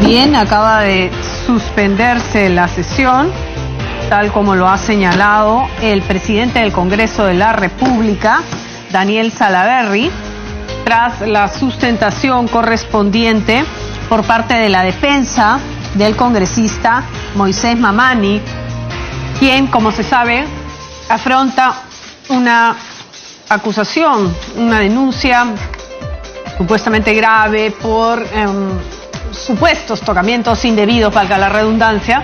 Bien, acaba de suspenderse la sesión, tal como lo ha señalado el presidente del Congreso de la República, Daniel Salaverry, tras la sustentación correspondiente por parte de la defensa del congresista Moisés Mamani, quien, como se sabe, afronta una acusación, una denuncia supuestamente grave por supuestos tocamientos indebidos, valga la redundancia,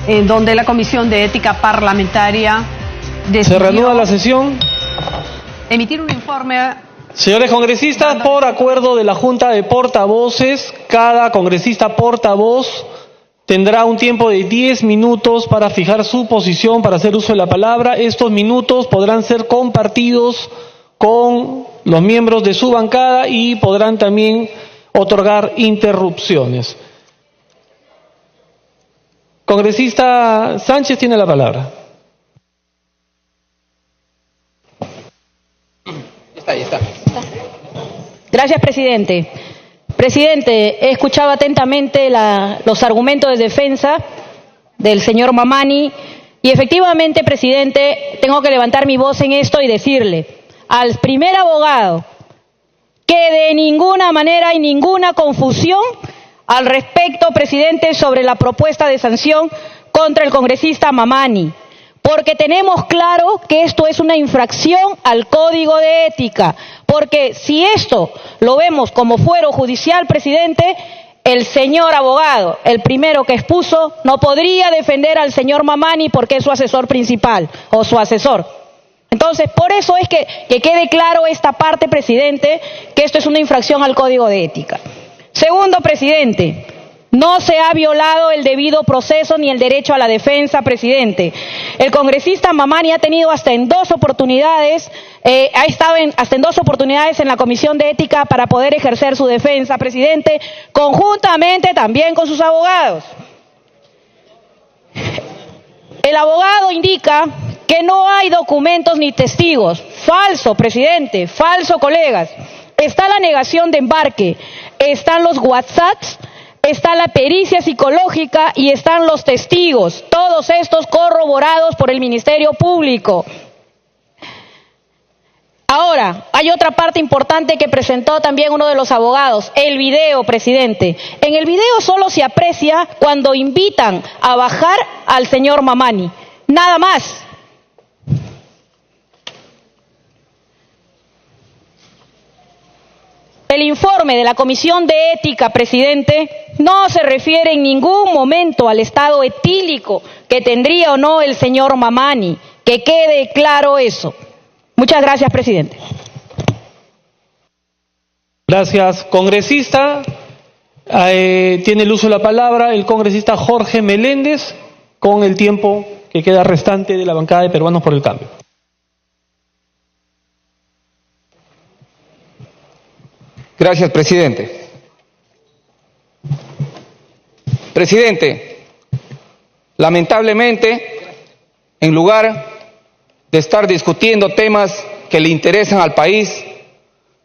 en donde la Comisión de Ética Parlamentaria decidió... Se reanuda la sesión. Emitir un informe. Señores congresistas, por acuerdo de la Junta de Portavoces, cada congresista portavoz tendrá un tiempo de 10 minutos para fijar su posición, para hacer uso de la palabra. Estos minutos podrán ser compartidos con los miembros de su bancada y podrán también otorgar interrupciones. Congresista Sánchez tiene la palabra. Ahí está. Gracias, presidente. Presidente, he escuchado atentamente los argumentos de defensa del señor Mamani y efectivamente, presidente, tengo que levantar mi voz en esto y decirle al primer abogado que de ninguna manera hay ninguna confusión al respecto, presidente, sobre la propuesta de sanción contra el congresista Mamani, porque tenemos claro que esto es una infracción al Código de Ética, porque si esto lo vemos como fuero judicial, presidente, el señor abogado, el primero que expuso, no podría defender al señor Mamani porque es su asesor principal o su asesor. Entonces, por eso es que quede claro esta parte, presidente, que esto es una infracción al Código de Ética. Segundo, presidente, no se ha violado el debido proceso ni el derecho a la defensa, presidente. El congresista Mamani ha tenido hasta en dos oportunidades, ha estado hasta en dos oportunidades en la Comisión de Ética para poder ejercer su defensa, presidente, conjuntamente también con sus abogados. El abogado indica que no hay documentos ni testigos. Falso, presidente, falso, colegas. Está la negación de embarque, están los WhatsApps, está la pericia psicológica y están los testigos, todos estos corroborados por el Ministerio Público. Ahora, hay otra parte importante que presentó también uno de los abogados, el video, presidente. En el video solo se aprecia cuando invitan a bajar al señor Mamani, nada más. El informe de la Comisión de Ética, presidente, no se refiere en ningún momento al estado etílico que tendría o no el señor Mamani. Que quede claro eso. Muchas gracias, presidente. Gracias, congresista. Tiene el uso de la palabra el congresista Jorge Meléndez con el tiempo que queda restante de la bancada de Peruanos por el Cambio. Gracias, presidente. Presidente, lamentablemente, en lugar de estar discutiendo temas que le interesan al país,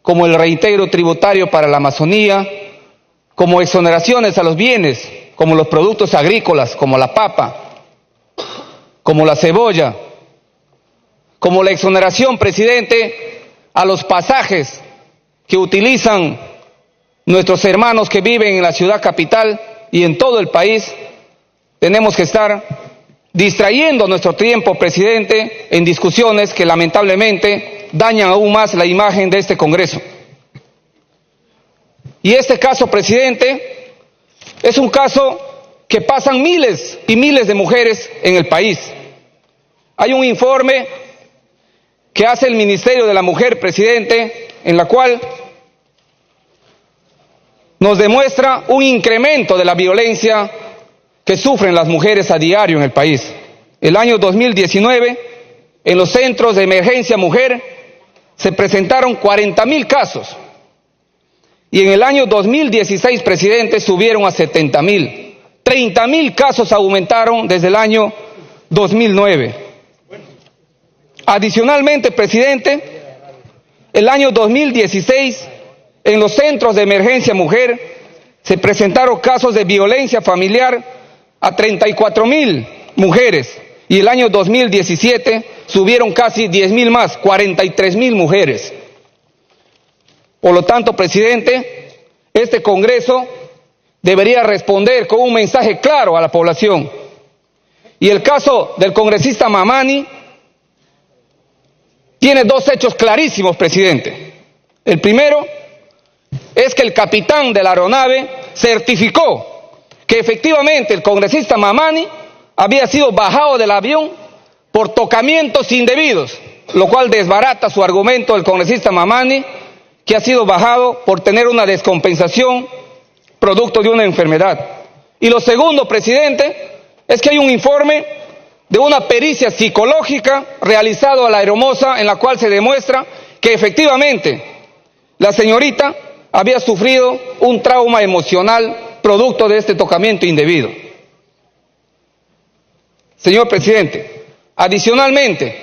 como el reintegro tributario para la Amazonía, como exoneraciones a los bienes, como los productos agrícolas, como la papa, como la cebolla, como la exoneración, presidente, a los pasajes que utilizan nuestros hermanos que viven en la ciudad capital y en todo el país, tenemos que estar distrayendo nuestro tiempo, presidente, en discusiones que lamentablemente dañan aún más la imagen de este Congreso. Y este caso, presidente, es un caso que pasan miles y miles de mujeres en el país. Hay un informe que hace el Ministerio de la Mujer, presidente, en la cual nos demuestra un incremento de la violencia que sufren las mujeres a diario en el país. El año 2019, en los centros de emergencia mujer, se presentaron 40.000 casos. Y en el año 2016, presidente, subieron a 70.000. 30.000 casos aumentaron desde el año 2009. Adicionalmente, presidente, el año 2016, en los centros de emergencia mujer, se presentaron casos de violencia familiar a 34.000 mujeres y el año 2017 subieron casi 10.000 más, 43.000 mujeres. Por lo tanto, presidente, este Congreso debería responder con un mensaje claro a la población. Y el caso del congresista Mamani tiene dos hechos clarísimos, presidente. El primero es que el capitán de la aeronave certificó que efectivamente el congresista Mamani había sido bajado del avión por tocamientos indebidos, lo cual desbarata su argumento del congresista Mamani, que ha sido bajado por tener una descompensación producto de una enfermedad. Y lo segundo, presidente, es que hay un informe de una pericia psicológica realizado a la aeromoza en la cual se demuestra que efectivamente la señorita había sufrido un trauma emocional producto de este tocamiento indebido. Señor presidente, adicionalmente,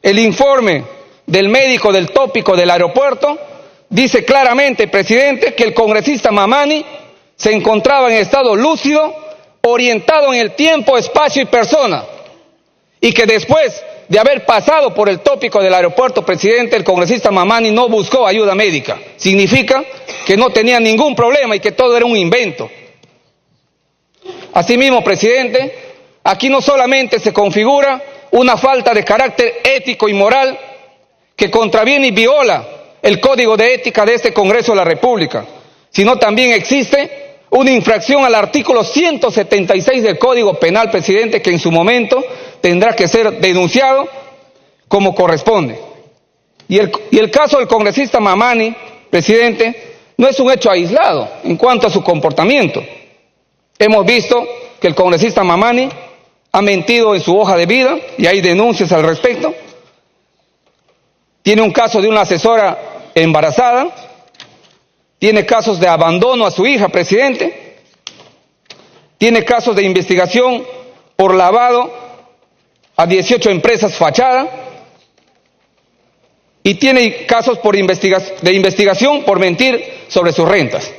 el informe del médico del tópico del aeropuerto dice claramente, presidente, que el congresista Mamani se encontraba en estado lúcido, orientado en el tiempo, espacio y persona, y que después de haber pasado por el tópico del aeropuerto, presidente, el congresista Mamani no buscó ayuda médica. Significa que no tenía ningún problema y que todo era un invento. Asimismo, presidente, aquí no solamente se configura una falta de carácter ético y moral que contraviene y viola el Código de Ética de este Congreso de la República, sino también existe una infracción al artículo 176 del Código Penal, presidente, que en su momento tendrá que ser denunciado como corresponde. Y el caso del congresista Mamani, presidente, no es un hecho aislado en cuanto a su comportamiento. Hemos visto que el congresista Mamani ha mentido en su hoja de vida y hay denuncias al respecto. Tiene un caso de una asesora embarazada, tiene casos de abandono a su hija, presidente, tiene casos de investigación por lavado a 18 empresas fachada y tiene casos de investigación por mentir sobre sus rentas.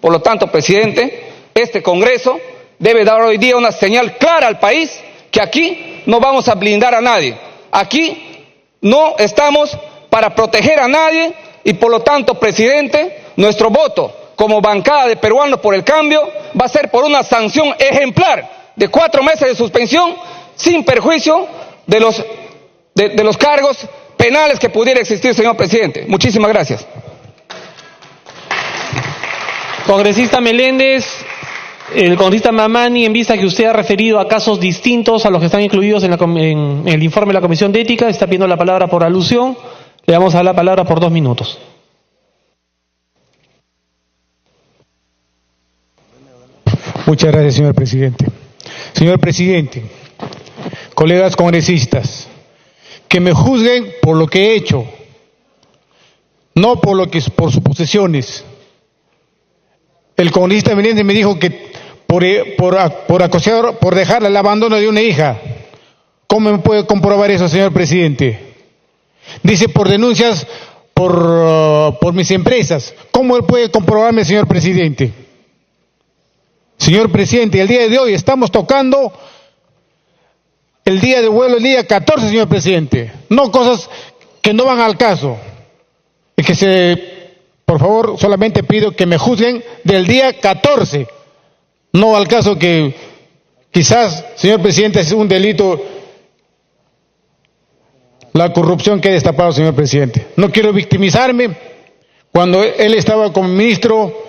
Por lo tanto, presidente, este Congreso debe dar hoy día una señal clara al país que aquí no vamos a blindar a nadie. Aquí no estamos para proteger a nadie y por lo tanto, presidente, nuestro voto como bancada de Peruanos por el Cambio va a ser por una sanción ejemplar de 4 meses de suspensión sin perjuicio de los cargos penales que pudiera existir, señor presidente. Muchísimas gracias. Congresista Meléndez, el congresista Mamani, en vista que usted ha referido a casos distintos a los que están incluidos en el informe de la Comisión de Ética, está pidiendo la palabra por alusión. Le vamos a dar la palabra por 2 minutos. Muchas gracias, señor presidente. Señor presidente, colegas congresistas, que me juzguen por lo que he hecho, no por suposiciones. El congresista Meléndez me dijo que por acosar, por dejar el abandono de una hija. ¿Cómo me puede comprobar eso, señor presidente? Dice por denuncias por mis empresas. ¿Cómo él puede comprobarme, señor presidente? Señor presidente, el día de hoy estamos tocando el día de vuelo, el día 14, señor presidente. No cosas que no van al caso. Y por favor, solamente pido que me juzguen del día 14. No al caso que quizás, señor presidente, es un delito la corrupción que ha destapado, señor presidente. No quiero victimizarme. Cuando él estaba como ministro,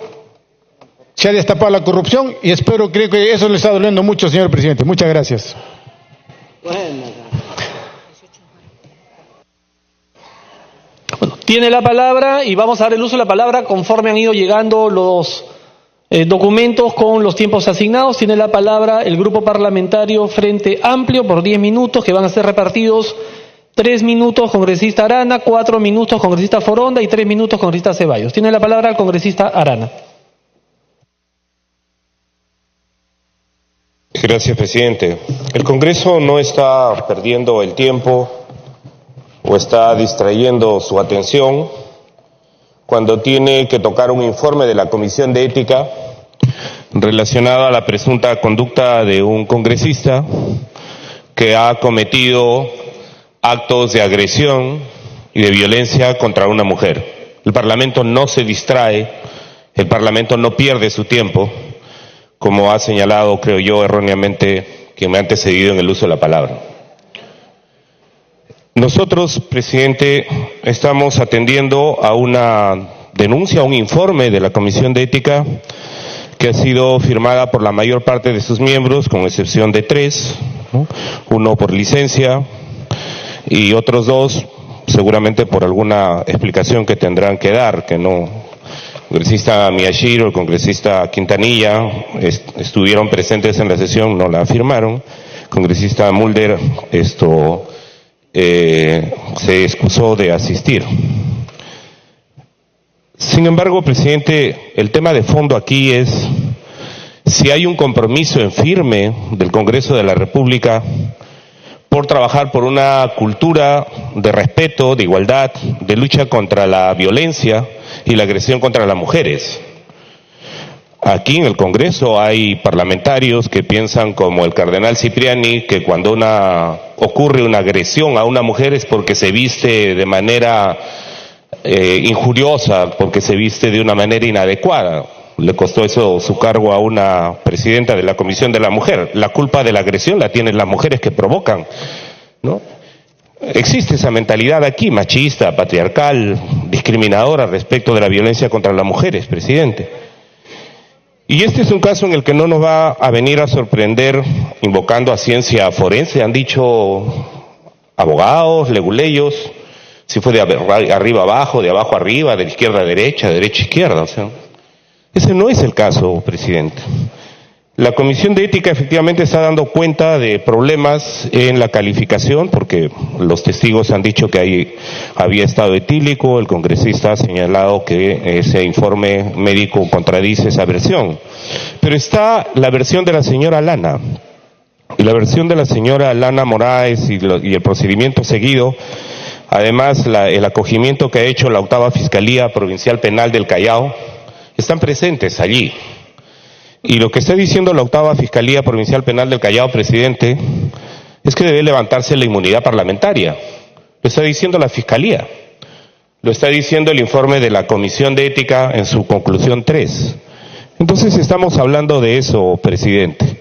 se ha destapado la corrupción y creo que eso le está doliendo mucho, señor presidente. Muchas gracias. Bueno, tiene la palabra y vamos a dar el uso de la palabra conforme han ido llegando los documentos con los tiempos asignados. Tiene la palabra el Grupo Parlamentario Frente Amplio por 10 minutos que van a ser repartidos 3 minutos congresista Arana, 4 minutos congresista Foronda y 3 minutos congresista Ceballos. Tiene la palabra el congresista Arana. Gracias, presidente. El Congreso no está perdiendo el tiempo o está distrayendo su atención cuando tiene que tocar un informe de la Comisión de Ética relacionado a la presunta conducta de un congresista que ha cometido actos de agresión y de violencia contra una mujer. El Parlamento no se distrae, el Parlamento no pierde su tiempo, como ha señalado, creo yo, erróneamente quien me ha antecedido en el uso de la palabra. Nosotros, presidente, estamos atendiendo a una denuncia, a un informe de la Comisión de Ética que ha sido firmada por la mayor parte de sus miembros, con excepción de 3, ¿no? Uno por licencia y otros 2 seguramente por alguna explicación que tendrán que dar, que no. El congresista Miyashiro, el congresista Quintanilla estuvieron presentes en la sesión, no la firmaron. El congresista Mulder se excusó de asistir. Sin embargo, presidente, el tema de fondo aquí es si hay un compromiso en firme del Congreso de la República por trabajar por una cultura de respeto, de igualdad, de lucha contra la violencia y la agresión contra las mujeres. Aquí en el Congreso hay parlamentarios que piensan como el cardenal Cipriani, que cuando ocurre una agresión a una mujer es porque se viste de manera injuriosa, porque se viste de una manera inadecuada. Le costó eso su cargo a una presidenta de la Comisión de la Mujer. La culpa de la agresión la tienen las mujeres que provocan, ¿no? Existe esa mentalidad aquí, machista, patriarcal, discriminadora respecto de la violencia contra las mujeres, presidente. Y este es un caso en el que no nos va a venir a sorprender invocando a ciencia forense, han dicho abogados, leguleyos, si fue de arriba abajo, de abajo arriba, de izquierda a derecha, de derecha a izquierda, o sea, ese no es el caso, presidente. La Comisión de Ética efectivamente está dando cuenta de problemas en la calificación, porque los testigos han dicho que había estado etílico, el congresista ha señalado que ese informe médico contradice esa versión. Pero está la versión de la señora Lana, y la versión de la señora Lana Moraes y el procedimiento seguido, además el acogimiento que ha hecho la 8ª Fiscalía Provincial Penal del Callao, están presentes allí. Y lo que está diciendo la 8ª Fiscalía Provincial Penal del Callao, presidente, es que debe levantarse la inmunidad parlamentaria. Lo está diciendo la Fiscalía. Lo está diciendo el informe de la Comisión de Ética en su conclusión 3. Entonces estamos hablando de eso, presidente.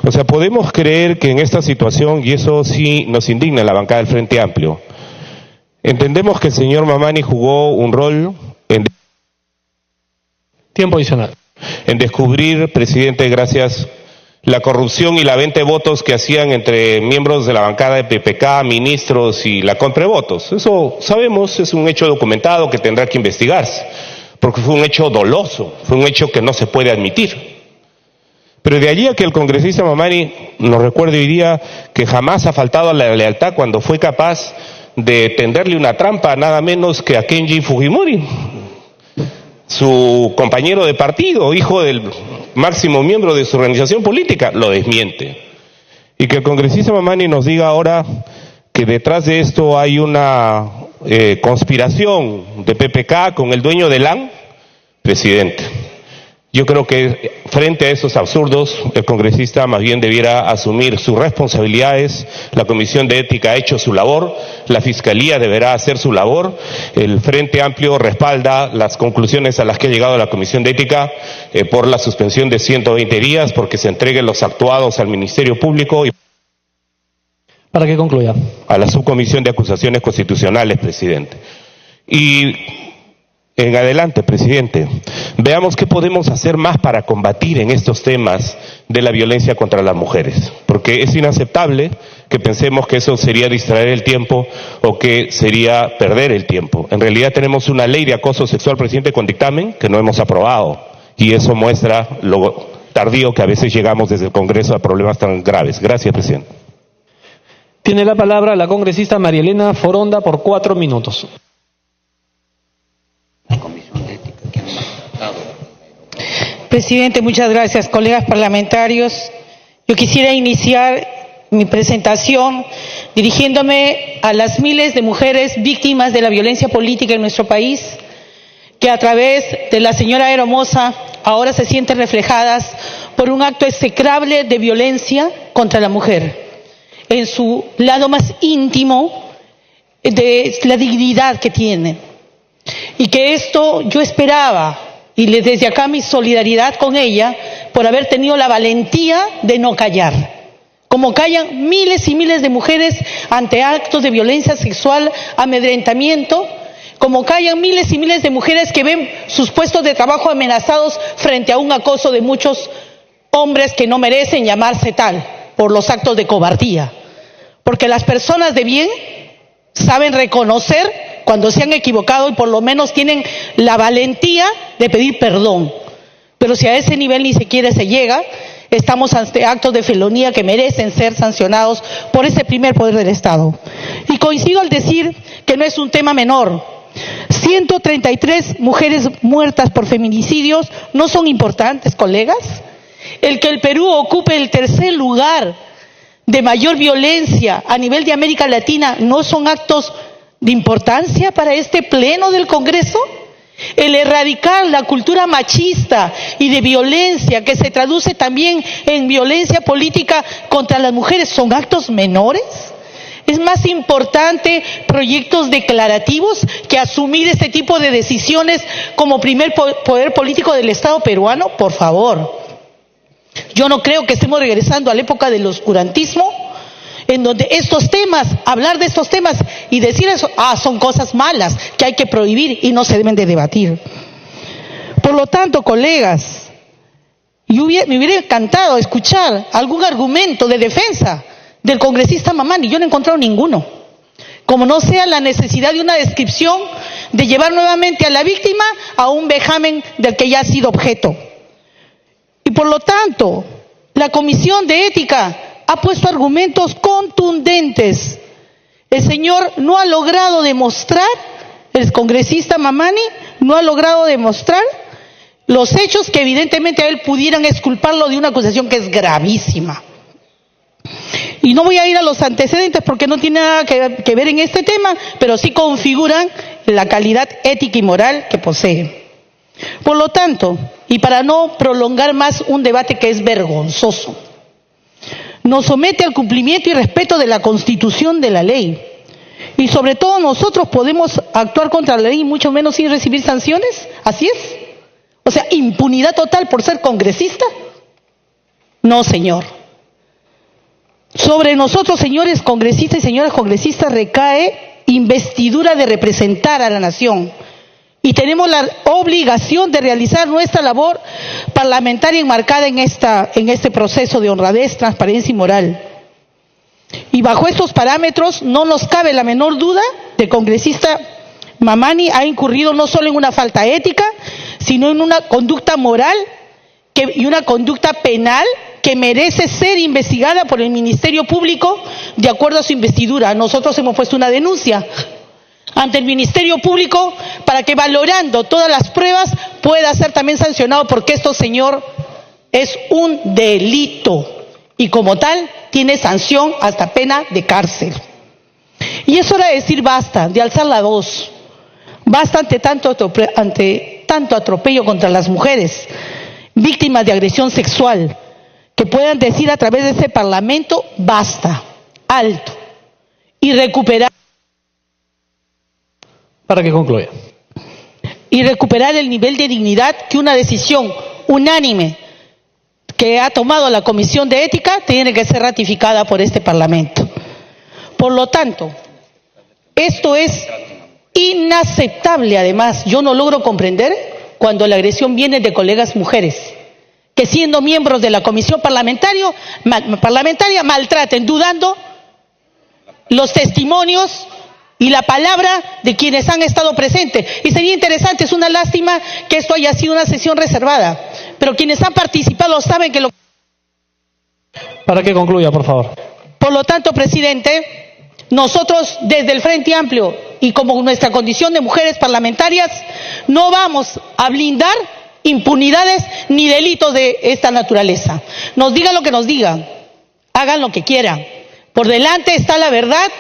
O sea, podemos creer que en esta situación, y eso sí nos indigna en la bancada del Frente Amplio, entendemos que el señor Mamani jugó un rol en... Tiempo adicional. En descubrir, presidente, gracias, la corrupción y la venta de votos que hacían entre miembros de la bancada de PPK, ministros y la compra de votos. Eso sabemos, es un hecho documentado que tendrá que investigarse, porque fue un hecho doloso, fue un hecho que no se puede admitir. Pero de allí a que el congresista Mamani nos recuerde hoy día que jamás ha faltado a la lealtad cuando fue capaz de tenderle una trampa a nada menos que a Kenji Fujimori, su compañero de partido, hijo del máximo miembro de su organización política, lo desmiente. Y que el congresista Mamani nos diga ahora que detrás de esto hay una conspiración de PPK con el dueño de LAN, presidente. Yo creo que frente a esos absurdos, el congresista más bien debiera asumir sus responsabilidades. La Comisión de Ética ha hecho su labor, la Fiscalía deberá hacer su labor. El Frente Amplio respalda las conclusiones a las que ha llegado la Comisión de Ética por la suspensión de 120 días, porque se entreguen los actuados al Ministerio Público y para que concluya. A la Subcomisión de Acusaciones Constitucionales, presidente. Y en adelante, presidente, veamos qué podemos hacer más para combatir en estos temas de la violencia contra las mujeres, porque es inaceptable que pensemos que eso sería distraer el tiempo o que sería perder el tiempo. En realidad tenemos una ley de acoso sexual, presidente, con dictamen que no hemos aprobado, y eso muestra lo tardío que a veces llegamos desde el Congreso a problemas tan graves. Gracias, presidente. Tiene la palabra la congresista María Elena Foronda por 4 minutos. Presidente, muchas gracias. Colegas parlamentarios, yo quisiera iniciar mi presentación dirigiéndome a las miles de mujeres víctimas de la violencia política en nuestro país, que a través de la señora Hermosa ahora se sienten reflejadas por un acto execrable de violencia contra la mujer, en su lado más íntimo de la dignidad que tiene. Y que esto yo esperaba, y desde acá mi solidaridad con ella, por haber tenido la valentía de no callar. Como callan miles y miles de mujeres ante actos de violencia sexual, amedrentamiento, como callan miles y miles de mujeres que ven sus puestos de trabajo amenazados frente a un acoso de muchos hombres que no merecen llamarse tal, por los actos de cobardía. Porque las personas de bien saben reconocer cuando se han equivocado y por lo menos tienen la valentía de pedir perdón. Pero si a ese nivel ni siquiera se llega, estamos ante actos de felonía que merecen ser sancionados por ese primer poder del Estado. Y coincido al decir que no es un tema menor. 133 mujeres muertas por feminicidios no son importantes, colegas. El que el Perú ocupe el tercer lugar de mayor violencia a nivel de América Latina no son actos de importancia para este pleno del Congreso. El erradicar la cultura machista y de violencia que se traduce también en violencia política contra las mujeres son actos menores. Es más importante proyectos declarativos que asumir este tipo de decisiones como primer poder político del Estado peruano, por favor. Yo no creo que estemos regresando a la época del oscurantismo, en donde estos temas, hablar de estos temas y decir eso, son cosas malas que hay que prohibir y no se deben de debatir. Por lo tanto, colegas, me hubiera encantado escuchar algún argumento de defensa del congresista Mamani. Yo no he encontrado ninguno. Como no sea la necesidad de una descripción de llevar nuevamente a la víctima a un vejamen del que ya ha sido objeto. Y por lo tanto, la Comisión de Ética ha puesto argumentos contundentes. El señor no ha logrado demostrar, el congresista Mamani no ha logrado demostrar los hechos que evidentemente a él pudieran exculparlo de una acusación que es gravísima. Y no voy a ir a los antecedentes porque no tiene nada que ver en este tema, pero sí configuran la calidad ética y moral que posee. Por lo tanto, y para no prolongar más un debate que es vergonzoso, nos somete al cumplimiento y respeto de la Constitución, de la ley. Y sobre todo nosotros podemos actuar contra la ley, mucho menos sin recibir sanciones. ¿Así es? O sea, impunidad total por ser congresista. No, señor. Sobre nosotros, señores congresistas y señoras congresistas, recae investidura de representar a la nación. Y tenemos la obligación de realizar nuestra labor parlamentaria enmarcada en este proceso de honradez, transparencia y moral. Y bajo estos parámetros no nos cabe la menor duda de que el congresista Mamani ha incurrido no solo en una falta ética, sino en una conducta moral y una conducta penal que merece ser investigada por el Ministerio Público de acuerdo a su investidura. Nosotros hemos puesto una denuncia ante el Ministerio Público para que, valorando todas las pruebas, pueda ser también sancionado, porque esto, señor, es un delito y como tal tiene sanción hasta pena de cárcel. Y es hora de decir basta, de alzar la voz. Basta ante tanto atropello contra las mujeres víctimas de agresión sexual, que puedan decir a través de ese Parlamento basta, alto, y recuperar. Para que concluya. Y recuperar el nivel de dignidad que una decisión unánime que ha tomado la Comisión de Ética tiene que ser ratificada por este Parlamento. Por lo tanto, esto es inaceptable. Además, yo no logro comprender cuando la agresión viene de colegas mujeres, que siendo miembros de la Comisión parlamentaria maltraten, dudando los testimonios y la palabra de quienes han estado presentes. Y sería interesante, es una lástima que esto haya sido una sesión reservada, pero quienes han participado saben que lo... Para que concluya, por favor. Por lo tanto, presidente, nosotros desde el Frente Amplio y como nuestra condición de mujeres parlamentarias no vamos a blindar impunidades ni delitos de esta naturaleza. Nos digan lo que nos digan, hagan lo que quieran. Por delante está la verdad,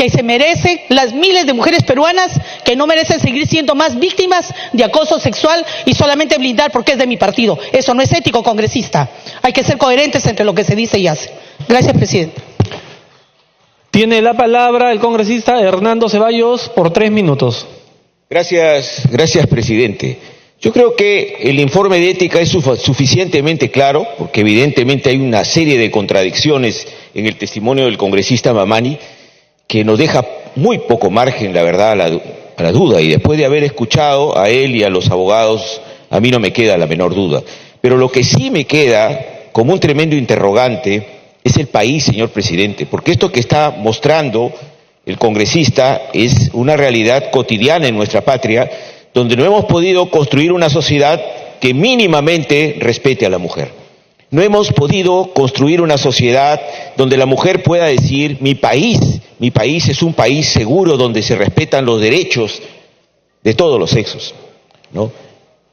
que se merecen las miles de mujeres peruanas que no merecen seguir siendo más víctimas de acoso sexual y solamente blindar porque es de mi partido. Eso no es ético, congresista. Hay que ser coherentes entre lo que se dice y hace. Gracias, presidente. Tiene la palabra el congresista Hernando Ceballos por 3 minutos. Gracias, presidente. Yo creo que el informe de ética es suficientemente claro, porque evidentemente hay una serie de contradicciones en el testimonio del congresista Mamani que nos deja muy poco margen, la verdad, a la duda. Y después de haber escuchado a él y a los abogados, a mí no me queda la menor duda. Pero lo que sí me queda como un tremendo interrogante es el país, señor presidente, porque esto que está mostrando el congresista es una realidad cotidiana en nuestra patria, donde no hemos podido construir una sociedad que mínimamente respete a la mujer. No hemos podido construir una sociedad donde la mujer pueda decir, mi país es un país seguro donde se respetan los derechos de todos los sexos, ¿no?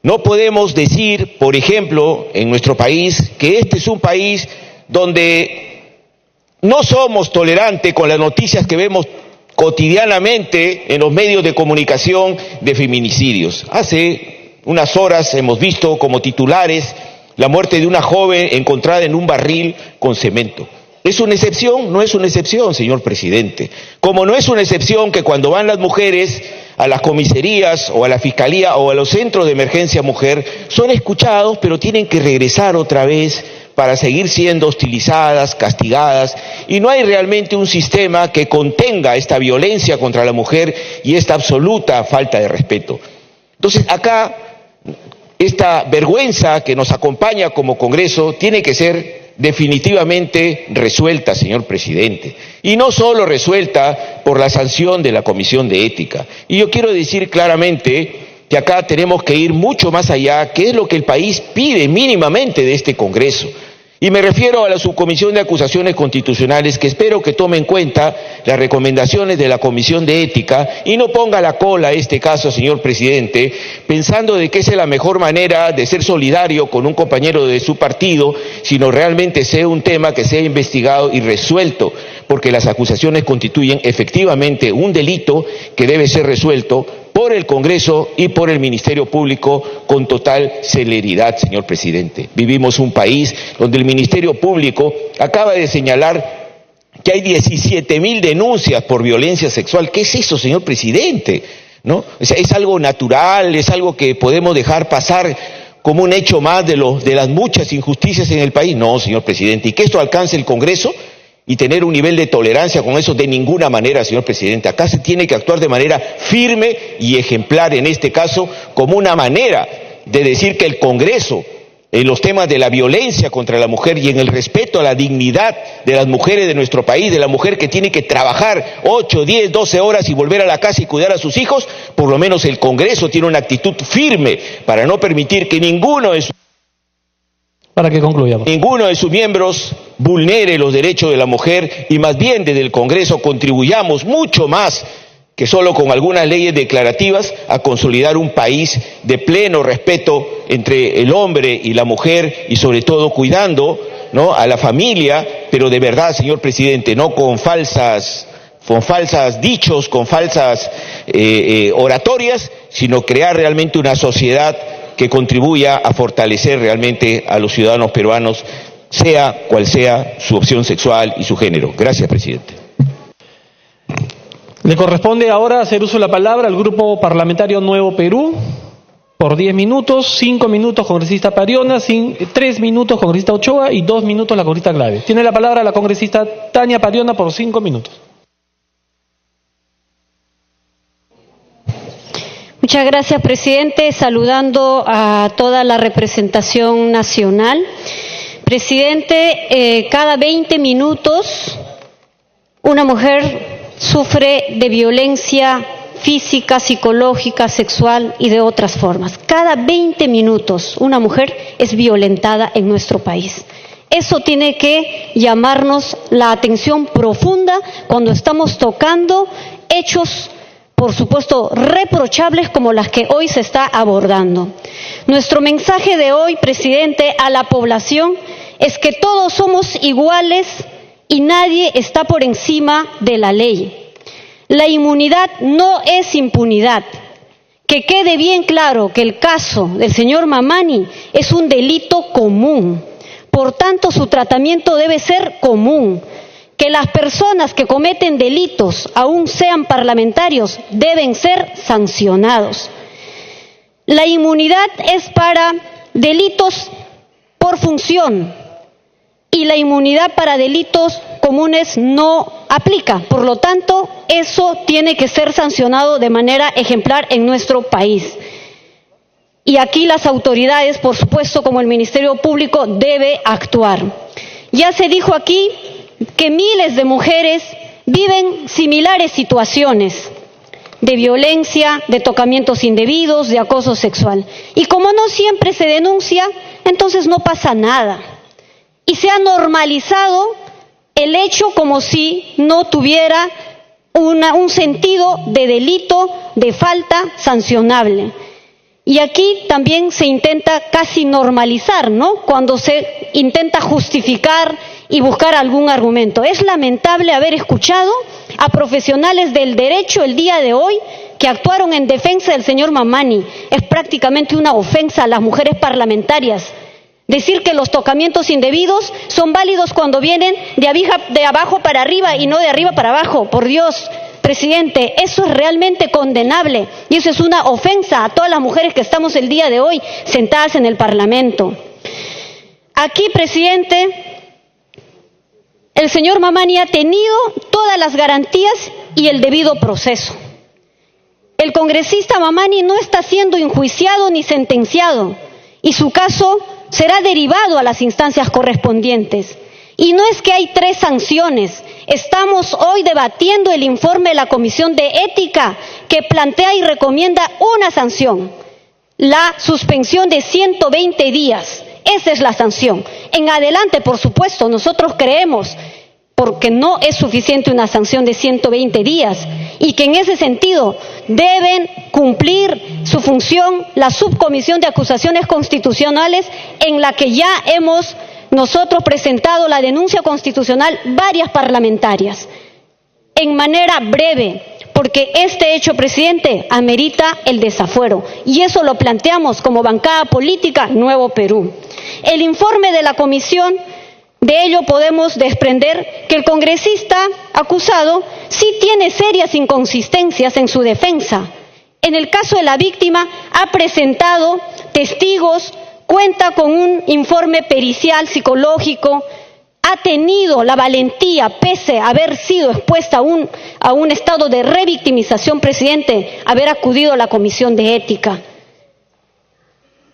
No podemos decir, por ejemplo, en nuestro país, que este es un país donde no somos tolerantes con las noticias que vemos cotidianamente en los medios de comunicación de feminicidios. Hace unas horas hemos visto como titulares la muerte de una joven encontrada en un barril con cemento. ¿Es una excepción? No es una excepción, señor presidente. Como no es una excepción que cuando van las mujeres a las comisarías o a la fiscalía o a los centros de emergencia mujer, son escuchados, pero tienen que regresar otra vez para seguir siendo hostilizadas, castigadas, y no hay realmente un sistema que contenga esta violencia contra la mujer y esta absoluta falta de respeto. Entonces, acá, esta vergüenza que nos acompaña como Congreso tiene que ser definitivamente resuelta, señor presidente, y no solo resuelta por la sanción de la Comisión de Ética. Y yo quiero decir claramente que acá tenemos que ir mucho más allá, que es lo que el país pide mínimamente de este Congreso. Y me refiero a la Subcomisión de Acusaciones Constitucionales, que espero que tome en cuenta las recomendaciones de la Comisión de Ética y no ponga la cola a este caso, señor presidente, pensando de que esa es la mejor manera de ser solidario con un compañero de su partido, sino realmente sea un tema que sea investigado y resuelto, porque las acusaciones constituyen efectivamente un delito que debe ser resuelto por el Congreso y por el Ministerio Público con total celeridad, señor presidente. Vivimos un país donde el Ministerio Público acaba de señalar que hay 17,000 denuncias por violencia sexual. ¿Qué es eso, señor presidente? ¿No? O sea, es algo natural, es algo que podemos dejar pasar como un hecho más de las muchas injusticias en el país. No, señor presidente, y que esto alcance el Congreso y tener un nivel de tolerancia con eso de ninguna manera, señor presidente. Acá se tiene que actuar de manera firme y ejemplar en este caso como una manera de decir que el Congreso, en los temas de la violencia contra la mujer y en el respeto a la dignidad de las mujeres de nuestro país, de la mujer que tiene que trabajar 8, 10, 12 horas y volver a la casa y cuidar a sus hijos, por lo menos el Congreso tiene una actitud firme para no permitir que ninguno de sus miembros vulnere los derechos de la mujer y más bien desde el Congreso contribuyamos mucho más que solo con algunas leyes declarativas a consolidar un país de pleno respeto entre el hombre y la mujer y sobre todo cuidando, ¿no?, a la familia, pero de verdad, señor presidente, no con falsas dichos, con falsas oratorias, sino crear realmente una sociedad que contribuya a fortalecer realmente a los ciudadanos peruanos, sea cual sea su opción sexual y su género. Gracias, presidente. Le corresponde ahora hacer uso de la palabra al Grupo Parlamentario Nuevo Perú por 10 minutos, 5 minutos congresista Pariona, 3 minutos congresista Ochoa y 2 minutos la congresista Glave. Tiene la palabra la congresista Tania Pariona por 5 minutos. Muchas gracias, presidente. Saludando a toda la representación nacional. Presidente, cada 20 minutos una mujer sufre de violencia física, psicológica, sexual y de otras formas. Cada 20 minutos una mujer es violentada en nuestro país. Eso tiene que llamarnos la atención profunda cuando estamos tocando hechos, por supuesto, reprochables como las que hoy se está abordando. Nuestro mensaje de hoy, presidente, a la población es que todos somos iguales y nadie está por encima de la ley. La inmunidad no es impunidad. Que quede bien claro que el caso del señor Mamani es un delito común. Por tanto, su tratamiento debe ser común. Que las personas que cometen delitos, aun sean parlamentarios, deben ser sancionados. La inmunidad es para delitos por función y la inmunidad para delitos comunes no aplica. Por lo tanto, eso tiene que ser sancionado de manera ejemplar en nuestro país. Y aquí las autoridades, por supuesto, como el Ministerio Público, debe actuar. Ya se dijo aquí que miles de mujeres viven similares situaciones de violencia, de tocamientos indebidos, de acoso sexual. Y como no siempre se denuncia, entonces no pasa nada. Y se ha normalizado el hecho como si no tuviera un sentido de delito, de falta sancionable. Y aquí también se intenta casi normalizar, ¿no? Cuando se intenta justificar y buscar algún argumento. Es lamentable haber escuchado a profesionales del derecho el día de hoy que actuaron en defensa del señor Mamani. Es prácticamente una ofensa a las mujeres parlamentarias. Decir que los tocamientos indebidos son válidos cuando vienen de abajo para arriba y no de arriba para abajo. Por Dios, presidente, eso es realmente condenable y eso es una ofensa a todas las mujeres que estamos el día de hoy sentadas en el Parlamento. Aquí, presidente, el señor Mamani ha tenido todas las garantías y el debido proceso. El congresista Mamani no está siendo enjuiciado ni sentenciado y su caso será derivado a las instancias correspondientes. Y no es que hay 3 sanciones. Estamos hoy debatiendo el informe de la Comisión de Ética que plantea y recomienda una sanción, la suspensión de 120 días. Esa es la sanción. En adelante, por supuesto, nosotros creemos, porque no es suficiente una sanción de 120 días, y que en ese sentido deben cumplir su función la Subcomisión de Acusaciones Constitucionales, en la que ya hemos nosotros presentado la denuncia constitucional varias parlamentarias. En manera breve, porque este hecho, presidente, amerita el desafuero, y eso lo planteamos como bancada política Nuevo Perú. El informe de la comisión, de ello podemos desprender que el congresista acusado sí tiene serias inconsistencias en su defensa. En el caso de la víctima ha presentado testigos, cuenta con un informe pericial psicológico, ha tenido la valentía, pese a haber sido expuesta a un estado de revictimización, presidente, haber acudido a la Comisión de Ética.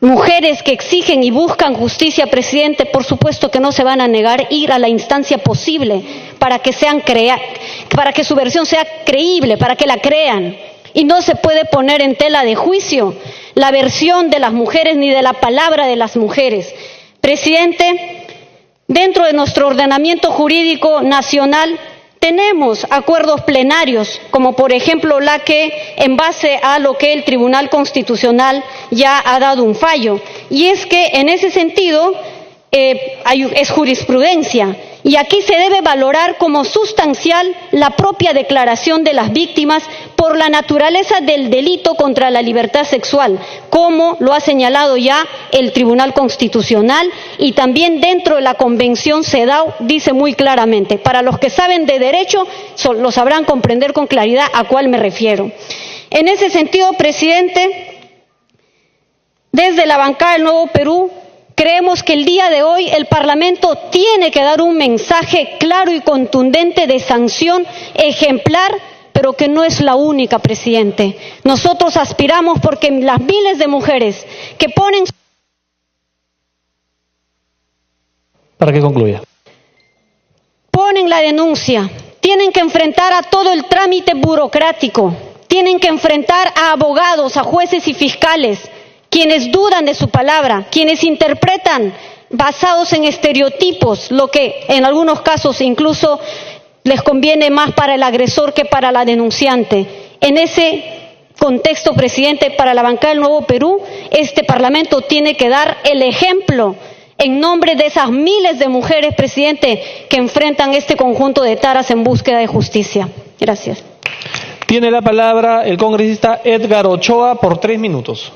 Mujeres que exigen y buscan justicia, presidente, por supuesto que no se van a negar ir a la instancia posible para que su versión sea creíble, para que la crean. Y no se puede poner en tela de juicio la versión de las mujeres ni de la palabra de las mujeres. Presidente, dentro de nuestro ordenamiento jurídico nacional tenemos acuerdos plenarios, como por ejemplo la que, en base a lo que el Tribunal Constitucional ya ha dado un fallo. Y es que en ese sentido es jurisprudencia. Y aquí se debe valorar como sustancial la propia declaración de las víctimas por la naturaleza del delito contra la libertad sexual, como lo ha señalado ya el Tribunal Constitucional, y también dentro de la Convención CEDAW dice muy claramente. Para los que saben de derecho lo sabrán comprender con claridad a cuál me refiero. En ese sentido, presidente, desde la bancada del Nuevo Perú, creemos que el día de hoy el Parlamento tiene que dar un mensaje claro y contundente de sanción ejemplar, pero que no es la única, presidente. Nosotros aspiramos porque las miles de mujeres que ponen... Para que concluya. Ponen la denuncia, tienen que enfrentar a todo el trámite burocrático, tienen que enfrentar a abogados, a jueces y fiscales, quienes dudan de su palabra, quienes interpretan basados en estereotipos, lo que en algunos casos incluso les conviene más para el agresor que para la denunciante. En ese contexto, presidente, para la bancada del Nuevo Perú, este Parlamento tiene que dar el ejemplo en nombre de esas miles de mujeres, presidente, que enfrentan este conjunto de taras en búsqueda de justicia. Gracias. Tiene la palabra el congresista Edgar Ochoa por 3 minutos.